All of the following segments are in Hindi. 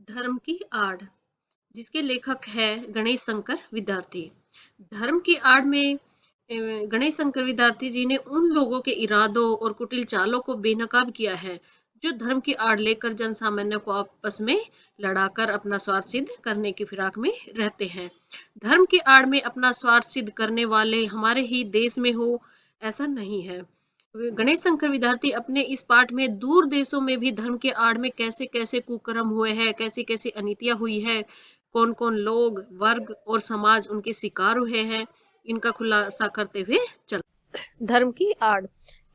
धर्म की आड़, जिसके लेखक है गणेश शंकर विद्यार्थी। धर्म की आड़ में गणेश शंकर विद्यार्थी जी ने उन लोगों के इरादों और कुटिल चालों को बेनकाब किया है जो धर्म की आड़ लेकर जन सामान्य को आपस में लड़ाकर अपना स्वार्थ सिद्ध करने की फिराक में रहते हैं। धर्म की आड़ में अपना स्वार्थ सिद्ध करने वाले हमारे ही देश में हो, ऐसा नहीं है। गणेश शंकर विद्यार्थी अपने इस पाठ में दूर देशों में भी धर्म के आड़ में कैसे कैसे कुकर्म हुए हैं, कैसी कैसी अनीतियां हुई है, कौन कौन लोग, वर्ग और समाज उनके शिकार हुए हैं, इनका खुलासा करते हुए चल। धर्म की आड़।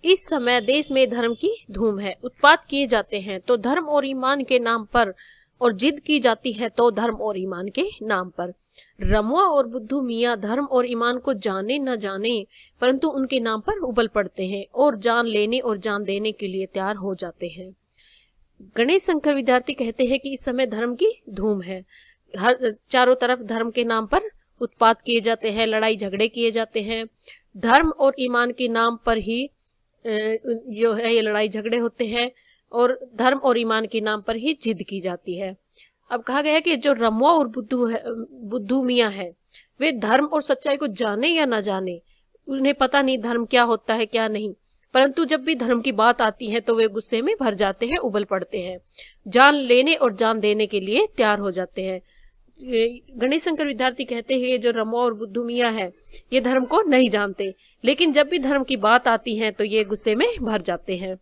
इस समय देश में धर्म की धूम है। उत्पात किए जाते हैं तो धर्म और ईमान के नाम पर, और जिद की जाती है तो धर्म और ईमान के नाम पर। रमुआ और बुद्धू मियाँ धर्म और ईमान को जाने न जाने परंतु उनके नाम पर उबल पड़ते हैं और जान लेने और जान देने के लिए तैयार हो जाते हैं। गणेश शंकर विद्यार्थी कहते हैं कि इस समय धर्म की धूम है। हर चारों तरफ धर्म के नाम पर उत्पात किए जाते हैं, लड़ाई झगड़े किए जाते हैं। धर्म और ईमान के नाम पर ही जो है ये लड़ाई झगड़े होते हैं और धर्म और ईमान के नाम पर ही जिद की जाती है। अब कहा गया है कि जो रमुआ और बुद्धू मियाँ है, वे धर्म और सच्चाई को जाने या ना जाने, उन्हें पता नहीं धर्म क्या होता है क्या नहीं, परंतु जब भी धर्म की बात आती है तो वे गुस्से में भर जाते हैं, उबल पड़ते हैं, जान लेने और जान देने के लिए तैयार हो जाते हैं। गणेश शंकर विद्यार्थी कहते हैं जो रमुआ और बुद्धू मियाँ है ये धर्म को नहीं जानते, लेकिन जब भी धर्म की बात आती है तो ये गुस्से में भर जाते हैं।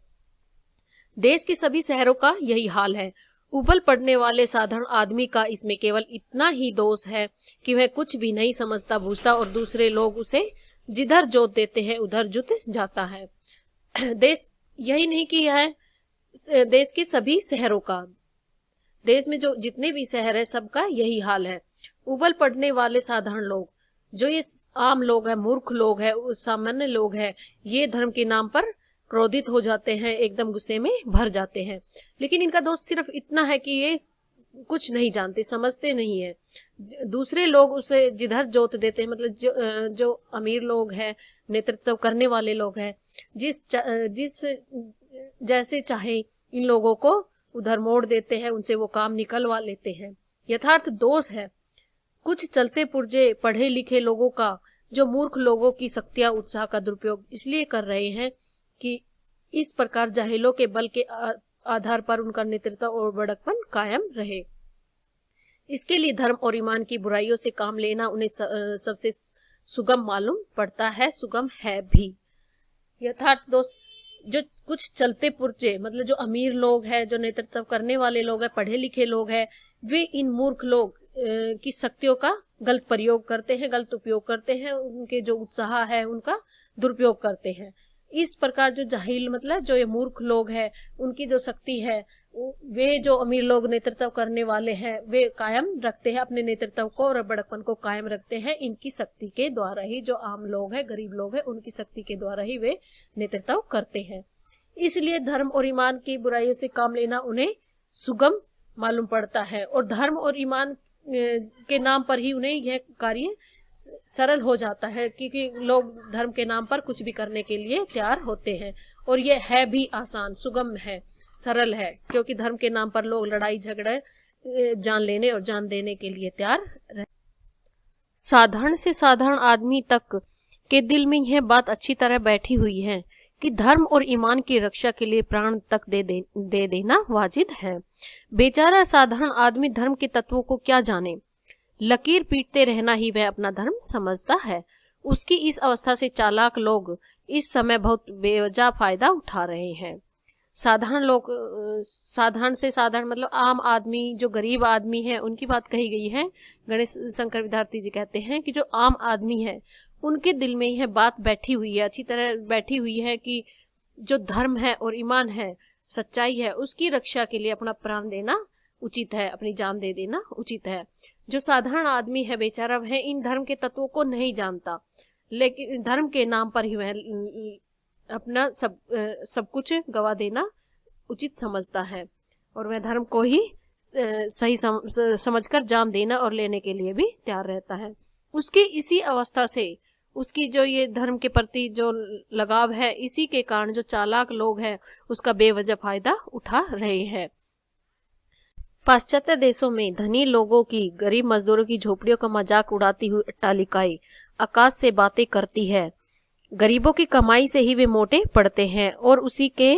देश के सभी शहरों का यही हाल है। उबल पड़ने वाले साधारण आदमी का इसमें केवल इतना ही दोष है कि वह कुछ भी नहीं समझता बूझता और दूसरे लोग उसे जिधर जोत देते हैं उधर जुत जाता है। देश यही नहीं कि यह देश के सभी शहरों का, देश में जो जितने भी शहर है सबका यही हाल है। उबल पड़ने वाले साधारण लोग, जो ये आम लोग हैं, मूर्ख लोग हैं, सामान्य लोग हैं, ये धर्म के नाम पर क्रोधित हो जाते हैं, एकदम गुस्से में भर जाते हैं। लेकिन इनका दोष सिर्फ इतना है कि ये कुछ नहीं जानते, समझते नहीं है। दूसरे लोग उसे जिधर जोत देते हैं, मतलब जो अमीर लोग हैं, नेतृत्व करने वाले लोग हैं, जिस जैसे चाहे इन लोगों को उधर मोड़ देते हैं, उनसे वो काम निकलवा लेते हैं। यथार्थ दोष है कुछ चलते पुर्जे पढ़े लिखे लोगों का, जो मूर्ख लोगों की शक्तियां उत्साह का दुरुपयोग इसलिए कर रहे हैं कि इस प्रकार जाहिलों के बल के आधार पर उनका नेतृत्व और बड़कपन कायम रहे। इसके लिए धर्म और ईमान की बुराइयों से काम लेना उन्हें सबसे सुगम मालूम पड़ता है, सुगम है भी। यथार्थ दोष जो कुछ चलते पुर्जे, मतलब जो अमीर लोग हैं, जो नेतृत्व करने वाले लोग हैं, पढ़े लिखे लोग हैं, वे इन मूर्ख लोग की शक्तियों का गलत प्रयोग करते हैं, गलत उपयोग करते हैं, उनके जो उत्साह है उनका दुरुपयोग करते हैं। इस प्रकार जो जाहिल, मतलब जो ये मूर्ख लोग हैं, उनकी जो शक्ति है वे जो अमीर लोग नेतृत्व करने वाले हैं वे कायम रखते हैं, अपने नेतृत्व को और बड़कपन को कायम रखते हैं इनकी शक्ति के द्वारा ही। जो आम लोग हैं, गरीब लोग हैं, उनकी शक्ति के द्वारा ही वे नेतृत्व करते हैं। इसलिए धर्म और ईमान की बुराइयों से काम लेना उन्हें सुगम मालूम पड़ता है और धर्म और ईमान के नाम पर ही उन्हें यह कार्य सरल हो जाता है, क्योंकि लोग धर्म के नाम पर कुछ भी करने के लिए तैयार होते हैं और यह है भी आसान, सुगम है, सरल है, क्योंकि धर्म के नाम पर लोग लड़ाई झगड़े जान लेने और जान देने के लिए तैयार रहे। साधारण से साधारण आदमी तक के दिल में यह बात अच्छी तरह बैठी हुई है कि धर्म और ईमान की रक्षा के लिए प्राण तक दे देना वाजिब है। बेचारा साधारण आदमी धर्म के तत्वों को क्या जाने, लकीर पीटते रहना ही वह अपना धर्म समझता है। उसकी इस अवस्था से चालाक लोग इस समय बहुत बेवजह फायदा उठा रहे हैं। साधारण लोग, साधारण से साधारण मतलब आम आदमी, जो गरीब आदमी है उनकी बात कही गई है। गणेश शंकर विद्यार्थी जी कहते हैं कि जो आम आदमी है उनके दिल में यह बात बैठी हुई है, अच्छी तरह बैठी हुई है कि जो धर्म है और ईमान है, सच्चाई है, उसकी रक्षा के लिए अपना प्राण देना उचित है, अपनी जान दे देना उचित है। जो साधारण आदमी है बेचारा, वह इन धर्म के तत्वों को नहीं जानता, लेकिन धर्म के नाम पर ही वह अपना सब कुछ गवा देना उचित समझता है और वह धर्म को ही सही समझकर जान देना और लेने के लिए भी तैयार रहता है। उसकी इसी अवस्था से उसकी जो ये धर्म के प्रति जो लगाव है, इसी के कारण जो चालाक लोग हैं उसका बेवजह फायदा उठा रहे हैं। पाश्चात्य देशों में धनी लोगों की गरीब मजदूरों की झोपड़ियों का मजाक उड़ाती हुई अट्टालिकाएं आकाश से बातें करती है। गरीबों की कमाई से ही वे मोटे पड़ते हैं और उसी के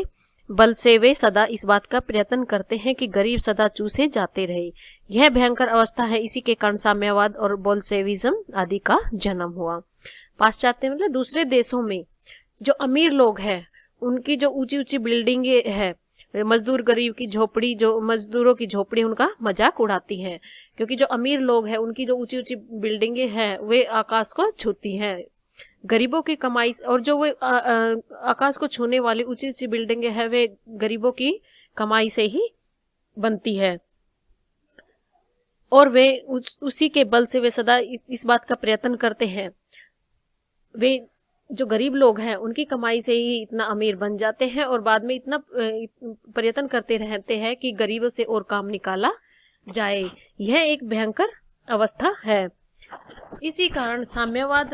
बल से वे सदा इस बात का प्रयत्न करते हैं कि गरीब सदा चूसे जाते रहे। यह भयंकर अवस्था है, इसी के कारण साम्यवाद और बोल्शेविज्म आदि का जन्म हुआ। पाश्चात्य मतलब दूसरे देशों में जो अमीर लोग हैं उनकी जो ऊंची ऊंची बिल्डिंगे है, मजदूर गरीब की झोपड़ी, जो मजदूरों की झोपड़ी उनका मजाक उड़ाती हैं, क्योंकि जो अमीर लोग हैं उनकी जो ऊंची ऊंची बिल्डिंगे हैं वे आकाश को छूती हैं। गरीबों की कमाई और जो वे आकाश को छूने वाली ऊंची ऊंची बिल्डिंगे हैं वे गरीबों की कमाई से ही बनती है और वे उसी के बल से वे सदा इस बात का प्रयत्न करते हैं। वे जो गरीब लोग हैं उनकी कमाई से ही इतना अमीर बन जाते हैं और बाद में इतना प्रयत्न करते रहते हैं कि गरीबों से और काम निकाला जाए। यह एक भयंकर अवस्था है। इसी कारण साम्यवाद,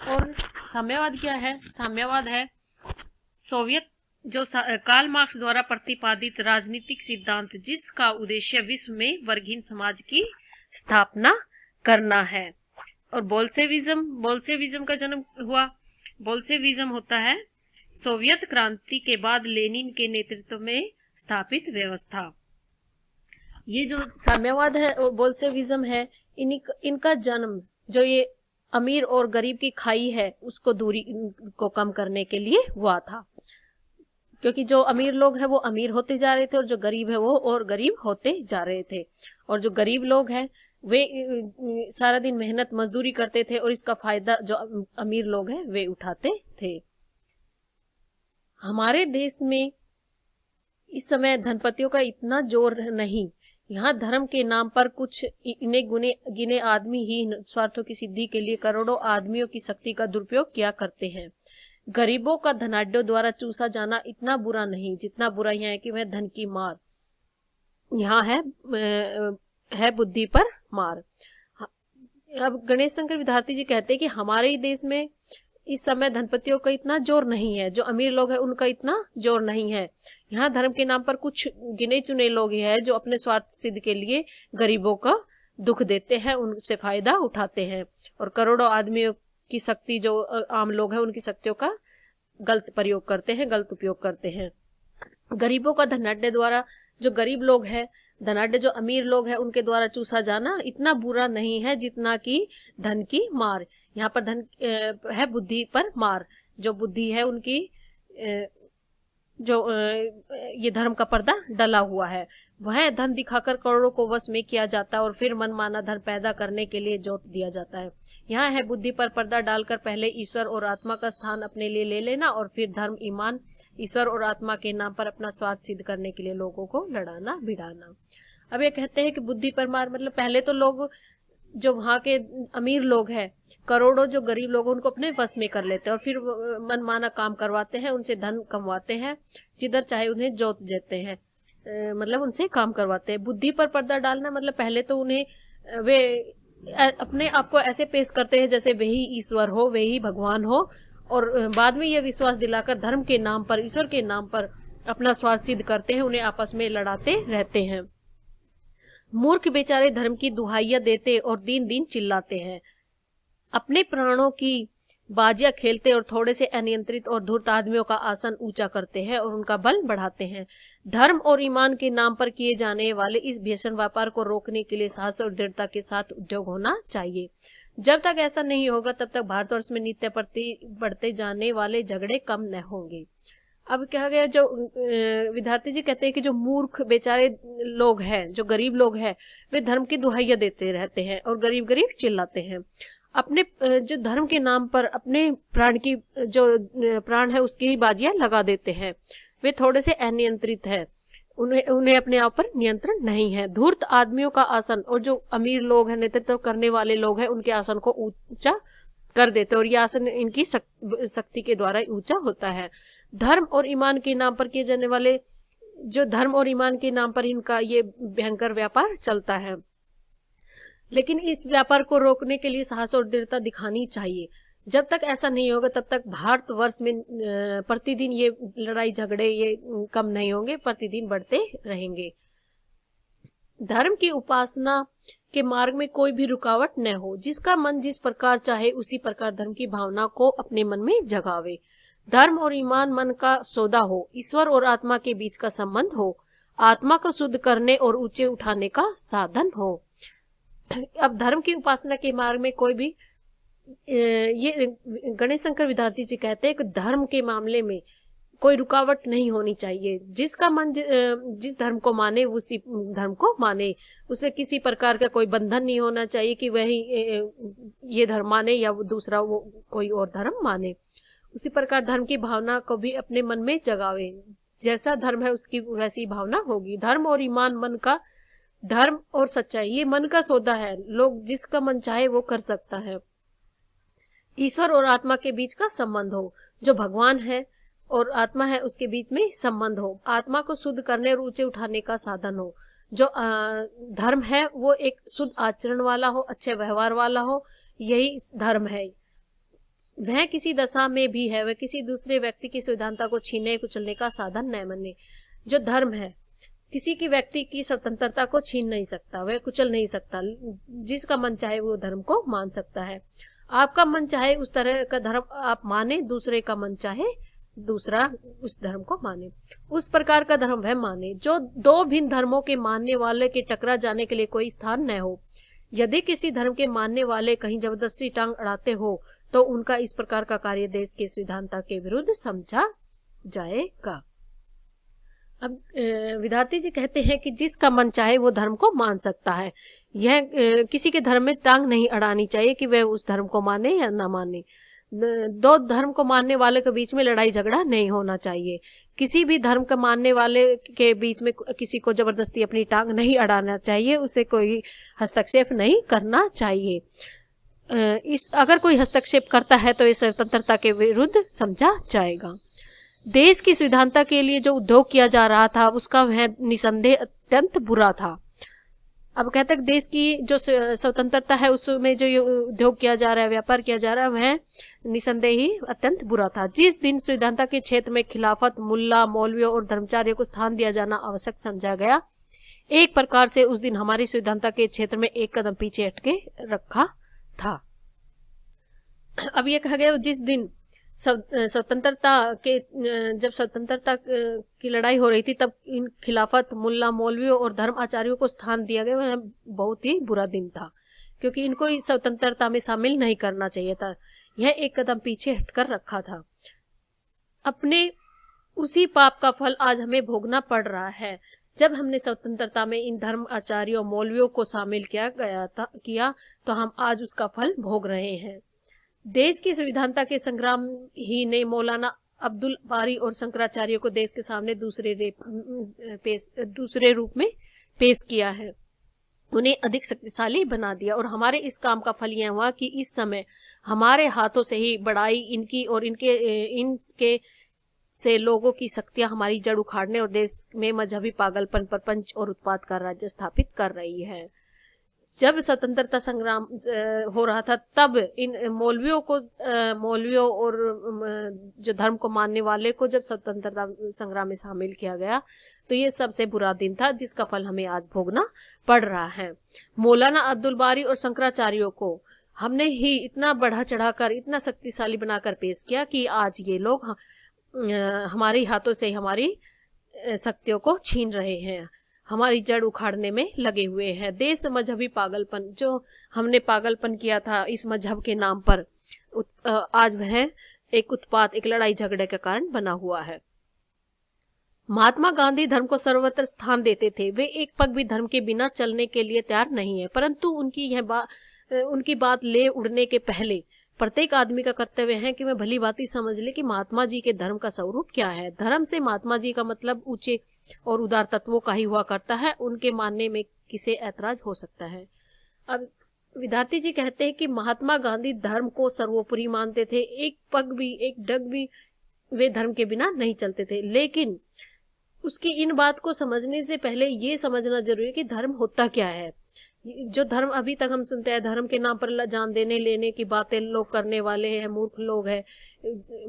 और साम्यवाद क्या है? साम्यवाद है सोवियत जो कार्ल मार्क्स द्वारा प्रतिपादित राजनीतिक सिद्धांत जिसका उद्देश्य विश्व में वर्गहीन समाज की स्थापना करना है। और बोल्शेविज्म का जन्म हुआ। बोल्शेविज्म होता है सोवियत क्रांति के बाद लेनिन के नेतृत्व में स्थापित व्यवस्था। ये जो साम्यवाद है और बोल्शेविज्म है, इनका जन्म जो ये अमीर और गरीब की खाई है उसको दूरी को कम करने के लिए हुआ था, क्योंकि जो अमीर लोग हैं वो अमीर होते जा रहे थे और जो गरीब है वो और गरीब होते जा रहे थे, और जो गरीब लोग हैं वे सारा दिन मेहनत मजदूरी करते थे और इसका फायदा जो अमीर लोग हैं वे उठाते थे। हमारे देश में इस समय धनपतियों का इतना जोर नहीं। यहाँ धर्म के नाम पर कुछ इन्हें गिने आदमी ही स्वार्थों की सिद्धि के लिए करोड़ों आदमियों की शक्ति का दुरुपयोग किया करते हैं। गरीबों का धनाढ्यों द्वारा चूसा जाना इतना बुरा नहीं जितना बुरा यह है कि वह धन की मार यहाँ है बुद्धि पर मार। अब गणेश शंकर विद्यार्थी जी कहते हैं कि हमारे ही देश में इस समय धनपतियों का इतना जोर नहीं है, जो अमीर लोग हैं उनका इतना जोर नहीं है। यहाँ धर्म के नाम पर कुछ गिने चुने लोग ही हैं जो अपने स्वार्थ सिद्ध के लिए गरीबों का दुख देते हैं, उनसे फायदा उठाते हैं, और करोड़ों आदमियों की शक्ति जो आम लोग हैं उनकी शक्तियों का गलत प्रयोग करते हैं, गलत उपयोग करते हैं। गरीबों का धनाढ्य द्वारा जो गरीब लोग हैं, धनाढ्य जो अमीर लोग हैं उनके द्वारा चूसा जाना इतना बुरा नहीं है जितना कि धन की मार। यहाँ पर धन है बुद्धि पर मार। जो बुद्धि है उनकी जो ये धर्म का पर्दा डला हुआ है, वह धन दिखाकर करोड़ों को वश में किया जाता है और फिर मनमाना धन पैदा करने के लिए जोत दिया जाता है। यहाँ है बुद्धि पर पर्दा डालकर पहले ईश्वर और आत्मा का स्थान अपने लिए ले लेना और फिर धर्म, ईमान, ईश्वर और आत्मा के नाम पर अपना स्वार्थ सिद्ध करने के लिए लोगों को लड़ाना भिड़ाना। अब ये कहते हैं कि बुद्धि पर मार मतलब पहले तो लोग जो वहाँ के अमीर लोग हैं, करोड़ों जो गरीब लोग उनको अपने बस में कर लेते हैं और फिर मनमाना काम करवाते हैं, उनसे धन कमवाते हैं, जिधर चाहे उन्हें जोत देते हैं, मतलब उनसे काम करवाते हैं। बुद्धि पर पर्दा डालना मतलब पहले तो उन्हें वे अपने आप को ऐसे पेश करते हैं जैसे वे ही ईश्वर हो, वे ही भगवान हो, और बाद में यह विश्वास दिलाकर धर्म के नाम पर, ईश्वर के नाम पर अपना स्वार्थ सिद्ध करते हैं, उन्हें आपस में लड़ाते रहते हैं। मूर्ख बेचारे धर्म की दुहाइयां देते और दिन दिन चिल्लाते हैं, अपने प्राणों की बाजियां खेलते और थोड़े से अनियंत्रित और धूर्त आदमियों का आसन ऊंचा करते हैं और उनका बल बढ़ाते हैं। धर्म और ईमान के नाम पर किए जाने वाले इस भीषण व्यापार को रोकने के लिए साहस और दृढ़ता के साथ उद्योग होना चाहिए। जब तक ऐसा नहीं होगा तब तक भारतवर्ष में नित्य प्रति बढ़ते जाने वाले झगड़े कम न होंगे। अब क्या गया, जो विद्यार्थी जी कहते हैं कि जो मूर्ख बेचारे लोग हैं, जो गरीब लोग हैं, वे धर्म की दुहाइयां देते रहते हैं और गरीब गरीब चिल्लाते हैं। अपने जो धर्म के नाम पर अपने प्राण की जो प्राण है उसकी बाजियां लगा देते हैं। वे थोड़े से अनियंत्रित है, उन्हें अपने आप पर नियंत्रण नहीं है। धूर्त आदमियों का आसन और जो अमीर लोग हैं, नेतृत्व करने वाले लोग हैं, उनके आसन को ऊंचा कर देते और यह आसन इनकी शक्ति के द्वारा ऊंचा होता है। धर्म और ईमान के नाम पर किए जाने वाले जो धर्म और ईमान के नाम पर इनका ये भयंकर व्यापार चलता है, लेकिन इस व्यापार को रोकने के लिए साहस और दृढ़ता दिखानी चाहिए। जब तक ऐसा नहीं होगा तब तक भारतवर्ष में प्रतिदिन ये लड़ाई झगड़े ये कम नहीं होंगे, प्रतिदिन बढ़ते रहेंगे। धर्म की उपासना के मार्ग में कोई भी रुकावट न हो। जिसका मन जिस प्रकार चाहे उसी प्रकार धर्म की भावना को अपने मन में जगावे। धर्म और ईमान मन का सौदा हो, ईश्वर और आत्मा के बीच का संबंध हो, आत्मा को शुद्ध करने और ऊंचे उठाने का साधन हो। अब धर्म की उपासना के मार्ग में कोई भी ये गणेश शंकर विद्यार्थी जी कहते हैं कि धर्म के मामले में कोई रुकावट नहीं होनी चाहिए। जिसका मन जिस धर्म को माने उसी धर्म को माने। उसे किसी प्रकार का कोई बंधन नहीं होना चाहिए कि वही ये धर्म माने या वो दूसरा वो कोई और धर्म माने। उसी प्रकार धर्म की भावना को भी अपने मन में जगावे। जैसा धर्म है उसकी वैसी भावना होगी। धर्म और ईमान मन का, धर्म और सच्चाई ये मन का सौदा है। लोग जिसका मन चाहे वो कर सकता है। ईश्वर और आत्मा के बीच का संबंध हो, जो भगवान है और आत्मा है उसके बीच में संबंध हो। आत्मा को शुद्ध करने और ऊंचे उठाने का साधन हो। जो धर्म है वो एक शुद्ध आचरण वाला हो, अच्छे व्यवहार वाला हो, यही धर्म है। वह किसी दशा में भी है, वह किसी दूसरे व्यक्ति की स्वतंत्रता को छीनने कुचलने का साधन न माने। जो धर्म है किसी की व्यक्ति की स्वतंत्रता को छीन नहीं सकता, वह कुचल नहीं सकता। जिसका मन चाहे वो धर्म को मान सकता है। आपका मन चाहे उस तरह का धर्म आप माने, दूसरे का मन चाहे दूसरा उस धर्म को माने, उस प्रकार का धर्म वह माने। जो दो भिन्न धर्मों के मानने वाले के टकरा जाने के लिए कोई स्थान न हो। यदि किसी धर्म के मानने वाले कहीं जबरदस्ती टांग अड़ाते हो तो उनका इस प्रकार का कार्य देश के सिद्धांत के विरुद्ध समझा जाएगा। अब विद्यार्थी जी कहते हैं कि जिसका मन चाहे वो धर्म को मान सकता है। यह किसी के धर्म में टांग नहीं अड़ानी चाहिए कि वह उस धर्म को माने या ना माने। दो धर्म को मानने वाले के बीच में लड़ाई झगड़ा नहीं होना चाहिए। किसी भी धर्म का मानने वाले के बीच में किसी को जबरदस्ती अपनी टांग नहीं अड़ाना चाहिए, उसे कोई हस्तक्षेप नहीं करना चाहिए। अगर कोई हस्तक्षेप करता है तो इस स्वतंत्रता के विरुद्ध समझा जाएगा। देश की संविधानता के लिए जो उद्योग किया जा रहा था उसका वह निसंदेह अत्यंत बुरा था। अब कहते हैं देश की जो स्वतंत्रता है उसमें जो उद्योग किया जा रहा है, व्यापार किया जा रहा है, वह निसंदेह ही अत्यंत बुरा था। जिस दिन संविधानता के क्षेत्र में खिलाफत, मुल्ला, मौलवियों और धर्माचार्यों को स्थान दिया जाना आवश्यक समझा गया, एक प्रकार से उस दिन हमारी संविधानता के क्षेत्र में एक कदम पीछे हटके रखा था। अब यह कहा गया जिस दिन स्वतंत्रता के जब स्वतंत्रता की लड़ाई हो रही थी तब इन खिलाफत, मुल्ला, मौलवियों और धर्म आचार्यों को स्थान दिया गया, वह बहुत ही बुरा दिन था क्योंकि इनको इस स्वतंत्रता में शामिल नहीं करना चाहिए था। यह एक कदम पीछे हटकर रखा था। अपने उसी पाप का फल आज हमें भोगना पड़ रहा है। जब हमने स्वतंत्रता में इन धर्म आचार्यों, मौलवियों को शामिल किया तो हम आज उसका फल भोग रहे हैं। देश की संविधानता के संग्राम ही ने मौलाना अब्दुल बारी और शंकराचार्य को देश के सामने दूसरे रूप में पेश किया है, उन्हें अधिक शक्तिशाली बना दिया। और हमारे इस काम का फल यह हुआ कि इस समय हमारे हाथों से ही बढ़ाई इनकी और इनके से लोगों की शक्तियां हमारी जड़ उखाड़ने और देश में मजहबी पागलपन, प्रपंच और उत्पाद का राज्य स्थापित कर रही है। जब स्वतंत्रता संग्राम हो रहा था तब इन मौलवियों और जो धर्म को मानने वाले को जब स्वतंत्रता संग्राम में शामिल किया गया तो ये सबसे बुरा दिन था जिसका फल हमें आज भोगना पड़ रहा है। मौलाना अब्दुल बारी और शंकराचार्यों को हमने ही इतना बढ़ा चढ़ाकर, इतना शक्तिशाली बनाकर पेश किया कि आज ये लोग हमारे हाथों से हमारी शक्तियों को छीन रहे हैं, हमारी जड़ उखाड़ने में लगे हुए हैं। देश मजहबी पागलपन, जो हमने पागलपन किया था इस मजहब के नाम पर, आज वह एक उत्पात, एक लड़ाई झगड़े का कारण बना हुआ है। महात्मा गांधी धर्म को सर्वत्र स्थान देते थे। वे एक पग भी धर्म के बिना चलने के लिए तैयार नहीं है, परंतु उनकी बात ले उड़ने के पहले प्रत्येक आदमी का कर्तव्य है कि वह भली भांति समझ ले कि महात्मा जी के धर्म का स्वरूप क्या है। धर्म से महात्मा जी का मतलब ऊंचे और उदार तत्वों का ही हुआ करता है। उनके मानने में किसे ऐतराज हो सकता है। अब विद्यार्थी जी कहते हैं कि महात्मा गांधी धर्म को सर्वोपरि मानते थे। एक पग भी, एक डग भी वे धर्म के बिना नहीं चलते थे। लेकिन उसकी इन बात को समझने से पहले ये समझना जरूरी है कि धर्म होता क्या है। जो धर्म अभी तक हम सुनते हैं, धर्म के नाम पर जान देने लेने की बातें लोग करने वाले हैं, मूर्ख लोग हैं।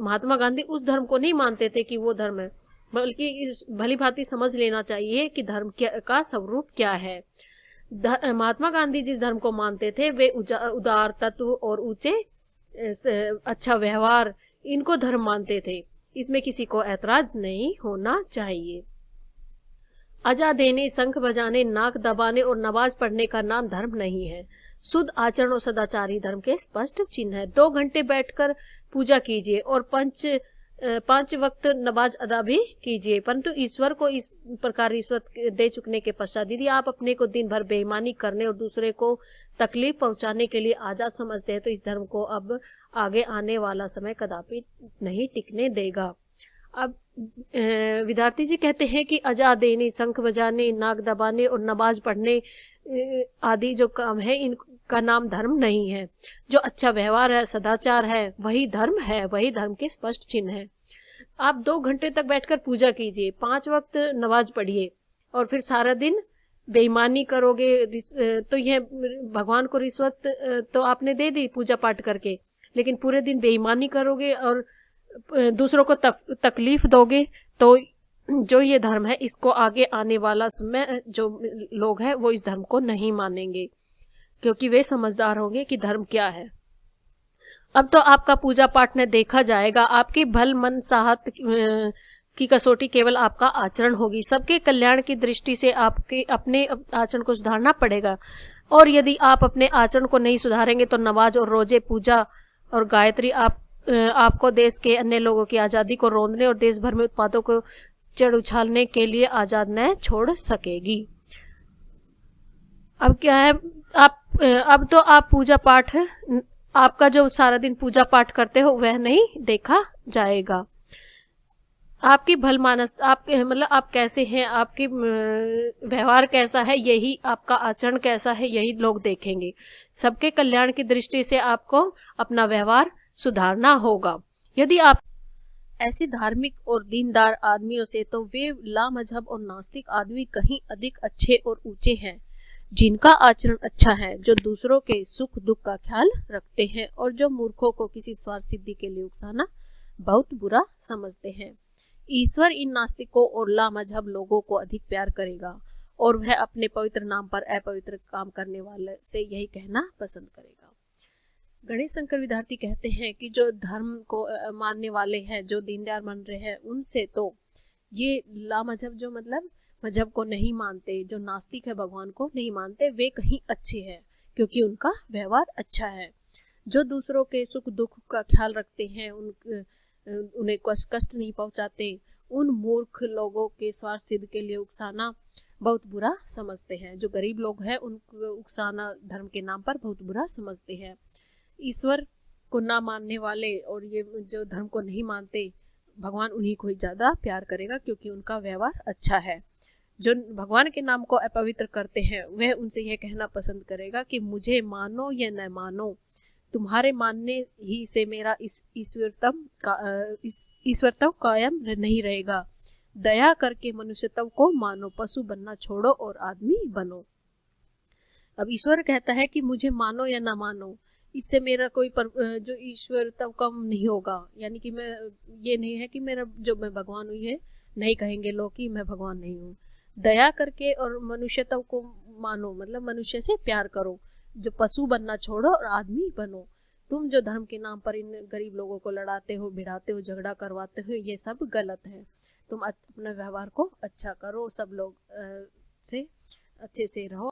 महात्मा गांधी उस धर्म को नहीं मानते थे कि वो धर्म है। बल्कि भली भांति समझ लेना चाहिए कि धर्म का स्वरूप क्या है। महात्मा गांधी जिस धर्म को मानते थे वे उदार तत्व और ऊंचे अच्छा व्यवहार, इनको धर्म मानते थे। इसमें किसी को ऐतराज नहीं होना चाहिए। अजा देने, शंख बजाने, नाक दबाने और नमाज पढ़ने का नाम धर्म नहीं है। शुद्ध आचरण और सदाचार ही धर्म के स्पष्ट चिन्ह है। 2 घंटे बैठकर पूजा कीजिए और 5 वक्त नमाज अदा भी कीजिए, परंतु ईश्वर को इस प्रकार रिश्वत दे चुकने के पश्चात यदि आप अपने को दिन भर बेईमानी करने और दूसरे को तकलीफ पहुंचाने के लिए आजाद समझते हैं तो इस धर्म को अब आगे आने वाला समय कदापि नहीं टिकने देगा। अब विद्यार्थी जी कहते हैं कि अजा देने, शंख बजाने, नाक दबाने और नमाज पढ़ने आदि जो काम है इनका नाम धर्म नहीं है। जो अच्छा व्यवहार है, सदाचार है, वही धर्म है, वही धर्म के स्पष्ट चिन्ह है। आप 2 घंटे तक बैठकर पूजा कीजिए, 5 वक्त नमाज पढ़िए और फिर सारा दिन बेईमानी करोगे तो यह भगवान को रिश्वत तो आपने दे दी पूजा पाठ करके, लेकिन पूरे दिन बेईमानी करोगे और दूसरों को तकलीफ दोगे तो जो ये धर्म है इसको आगे आने वाला समय जो लोग हैं वो इस धर्म को नहीं मानेंगे, क्योंकि वे समझदार होंगे कि धर्म क्या है। अब तो आपका पूजा पाठ ने देखा जाएगा, आपकी भल मन साहत की कसौटी केवल आपका आचरण होगी। सबके कल्याण की दृष्टि से आपके अपने आचरण को सुधारना पड़ेगा, और यदि आप अपने आचरण को नहीं सुधारेंगे तो नमाज और रोजे, पूजा और गायत्री आपको देश के अन्य लोगों की आजादी को रोंदने और देश भर में उत्पादों को चढ़ उछालने के लिए आजाद न छोड़ सकेगी। अब क्या है, अब तो आप पूजा पाठ, आपका जो सारा दिन पूजा पाठ करते हो वह नहीं देखा जाएगा। आपकी भलमानस, आप मतलब आप कैसे हैं, आपकी व्यवहार कैसा है, यही आपका आचरण कैसा है, यही लोग देखेंगे। सबके कल्याण की दृष्टि से आपको अपना व्यवहार सुधारना होगा। यदि आप ऐसे धार्मिक और दीनदार आदमियों से, तो वे लामजहब और नास्तिक आदमी कहीं अधिक अच्छे और ऊंचे हैं, जिनका आचरण अच्छा है, जो दूसरों के सुख दुख का ख्याल रखते हैं और जो मूर्खों को किसी स्वार्थ सिद्धि के लिए उकसाना बहुत बुरा समझते हैं। ईश्वर इन नास्तिकों और लामजहब लोगों को अधिक प्यार करेगा और वह अपने पवित्र नाम पर अपवित्र काम करने वाले से यही कहना पसंद करेगा। गणेश शंकर विद्यार्थी कहते हैं कि जो धर्म को मानने वाले हैं, जो दीनदार मान रहे हैं, उनसे तो ये लामजहब जो मतलब मजहब को नहीं मानते, जो नास्तिक है, भगवान को नहीं मानते, वे कहीं अच्छे हैं क्योंकि उनका व्यवहार अच्छा है। जो दूसरों के सुख दुख का ख्याल रखते हैं, उन्हें कष्ट नहीं पहुंचाते, उन मूर्ख लोगों के स्वार्थ सिद्ध के लिए उकसाना बहुत बुरा समझते हैं। जो गरीब लोग हैं उनको उकसाना धर्म के नाम पर बहुत बुरा समझते हैं। ईश्वर को ना मानने वाले और ये जो धर्म को नहीं मानते, भगवान उन्हीं को ही ज्यादा प्यार करेगा क्योंकि उनका व्यवहार अच्छा है। जो भगवान के नाम को अपवित्र करते हैं, वह उनसे यह कहना पसंद करेगा कि मुझे मानो या न मानो, तुम्हारे मानने ही से मेरा इस ईश्वरत्व कायम नहीं रहेगा। दया करके मनुष्यत्व को मानो, पशु बनना छोड़ो और आदमी बनो। अब ईश्वर कहता है कि मुझे मानो या ना मानो, इससे मेरा कोई जो ईश्वरत्व कम नहीं होगा, यानी कि मैं ये नहीं है कि मेरा जो मैं भगवान हुई है, नहीं कहेंगे लोग कि मैं भगवान नहीं हूँ। दया करके और मनुष्यत्व को मानो, मतलब मनुष्य से प्यार करो, जो पशु बनना छोड़ो और आदमी बनो। तुम जो धर्म के नाम पर इन गरीब लोगों को लड़ाते हो, भिड़ाते हो, झगड़ा करवाते हो, ये सब गलत है। तुम अपने व्यवहार को अच्छा करो, सब लोग से अच्छे से रहो।